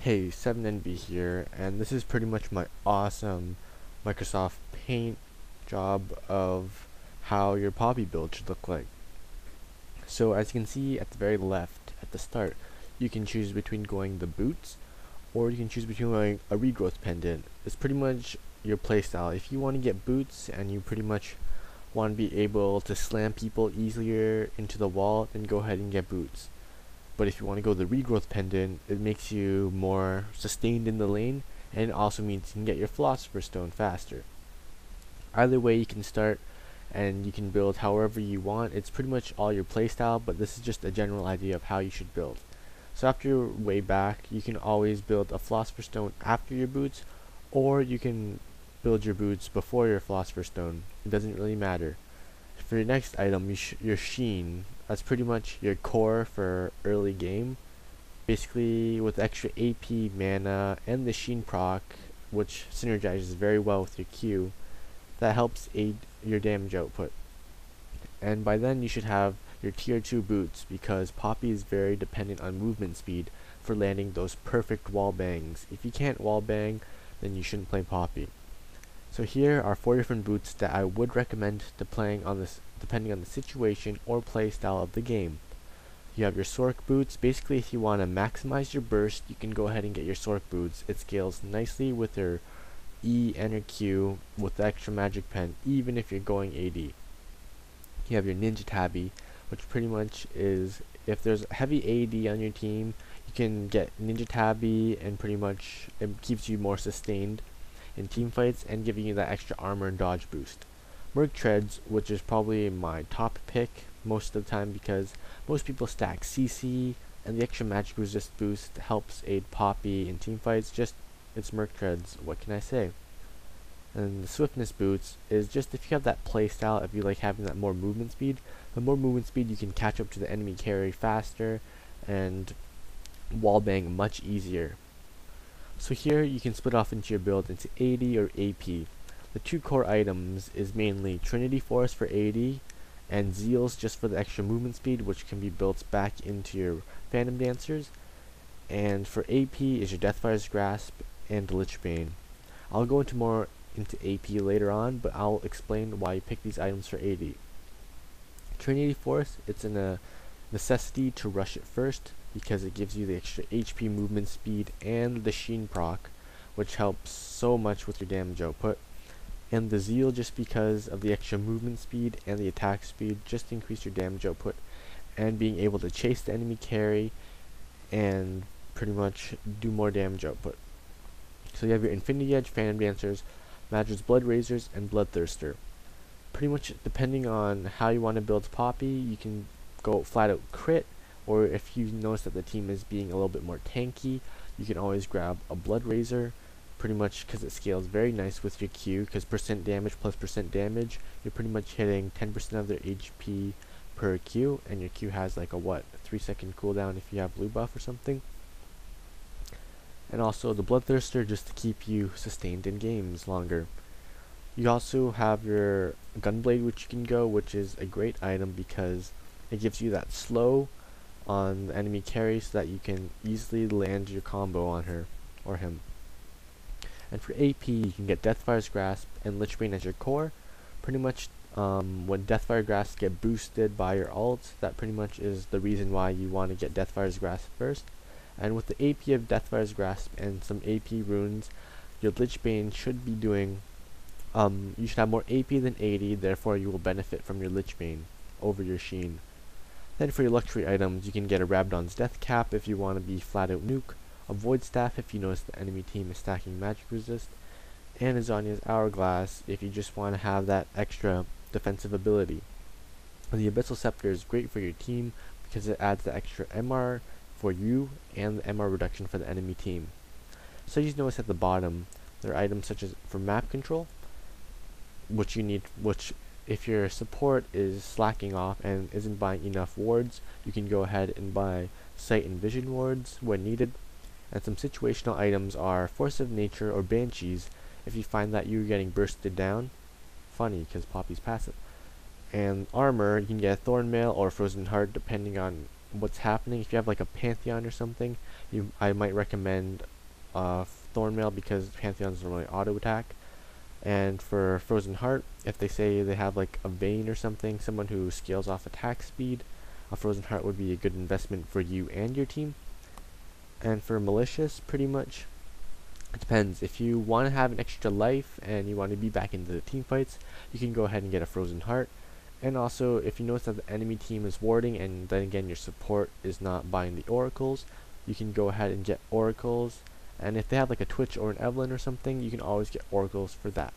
Hey, 7NB here, and this is pretty much my awesome Microsoft Paint job of how your Poppy build should look like. So as you can see at the very left, at the start, you can choose between going the boots, or you can choose between going a regrowth pendant. It's pretty much your playstyle. If you want to get boots and you pretty much want to be able to slam people easier into the wall, then go ahead and get boots. But if you want to go the regrowth pendant, it makes you more sustained in the lane, and it also means you can get your philosopher's stone faster. Either way you can start, and you can build however you want. It's pretty much all your playstyle, but this is just a general idea of how you should build. So after your way back, you can always build a philosopher's stone after your boots, or you can build your boots before your philosopher's stone. It doesn't really matter. For your next item, your sheen. That's pretty much your core for early game. Basically, with extra AP, mana, and the sheen proc, which synergizes very well with your Q, that helps aid your damage output. And by then you should have your tier 2 boots, because Poppy is very dependent on movement speed for landing those perfect wall bangs. If you can't wall bang, then you shouldn't play Poppy. So here are 4 different boots that I would recommend to playing on this, depending on the situation or play style of the game. You have your Sork boots. Basically, if you want to maximize your burst, you can go ahead and get your Sork boots. It scales nicely with your E and your Q with the extra magic pen, even if you're going AD. You have your Ninja Tabby, which pretty much is, if there's heavy AD on your team, you can get Ninja Tabby, and pretty much it keeps you more sustained in team fights and giving you that extra armor and dodge boost. Merc treads, which is probably my top pick most of the time, because most people stack CC, and the extra magic resist boost helps aid Poppy in team fights. It's Merc treads, what can I say? And the swiftness boots is just if you have that playstyle, if you like having that more movement speed, the more movement speed you can catch up to the enemy carry faster and wallbang much easier. So here you can split off into your build into AD or AP. The 2 core items is mainly Trinity Force for AD and Zeals just for the extra movement speed, which can be built back into your Phantom Dancers. And for AP is your Deathfire's Grasp and Lichbane. I'll go into more into AP later on, but I'll explain why you pick these items for AD. Trinity Force, it's a necessity to rush it first, because it gives you the extra HP movement speed and the sheen proc, which helps so much with your damage output. And the Zeal, just because of the extra movement speed and the attack speed, just to increase your damage output and being able to chase the enemy carry and pretty much do more damage output. So you have your Infinity Edge, Phantom Dancers, Madrid's Blood Razors, and Bloodthirster. Pretty much depending on how you want to build Poppy, you can go flat out crit, or if you notice that the team is being a little bit more tanky, you can always grab a Blood Razor, pretty much because it scales very nice with your Q, because percent damage plus percent damage, you're pretty much hitting 10% of their HP per Q, and your Q has like a 3-second cooldown if you have blue buff or something. And also the Bloodthirster, just to keep you sustained in games longer. You also have your Gunblade, which you can go, which is a great item because it gives you that slow on the enemy carry so that you can easily land your combo on her or him. And for AP, you can get Deathfire's Grasp and Lichbane as your core. Pretty much when Deathfire Grasp get boosted by your ults, that pretty much is the reason why you want to get Deathfire's Grasp first. And with the AP of Deathfire's Grasp and some AP runes, your Lichbane should be doing, you should have more AP than AD, therefore you will benefit from your Lichbane over your Sheen. Then for your luxury items, you can get a Rabdon's Death Cap if you want to be flat out nuke, a Void Staff if you notice the enemy team is stacking magic resist, and a Zanya's Hourglass if you just want to have that extra defensive ability. The Abyssal Scepter is great for your team because it adds the extra MR for you and the MR reduction for the enemy team. So you notice at the bottom there are items such as for map control, which if your support is slacking off and isn't buying enough wards, you can go ahead and buy sight and vision wards when needed. And some situational items are Force of Nature or Banshees if you find that you're getting bursted down. Funny because Poppy's passive. And armor, you can get Thornmail or Frozen Heart depending on what's happening. If you have like a Pantheon or something, I might recommend Thornmail, because Pantheons normally auto attack. And for Frozen Heart, if they say they have like a Vayne or something, someone who scales off attack speed, a Frozen Heart would be a good investment for you and your team. And for Malicious, pretty much, it depends. If you want to have an extra life and you want to be back into the team fights, you can go ahead and get a Frozen Heart. And also, if you notice that the enemy team is warding and then again your support is not buying the oracles, you can go ahead and get oracles. And if they have like a Twitch or an Evelyn or something, you can always get oracles for that.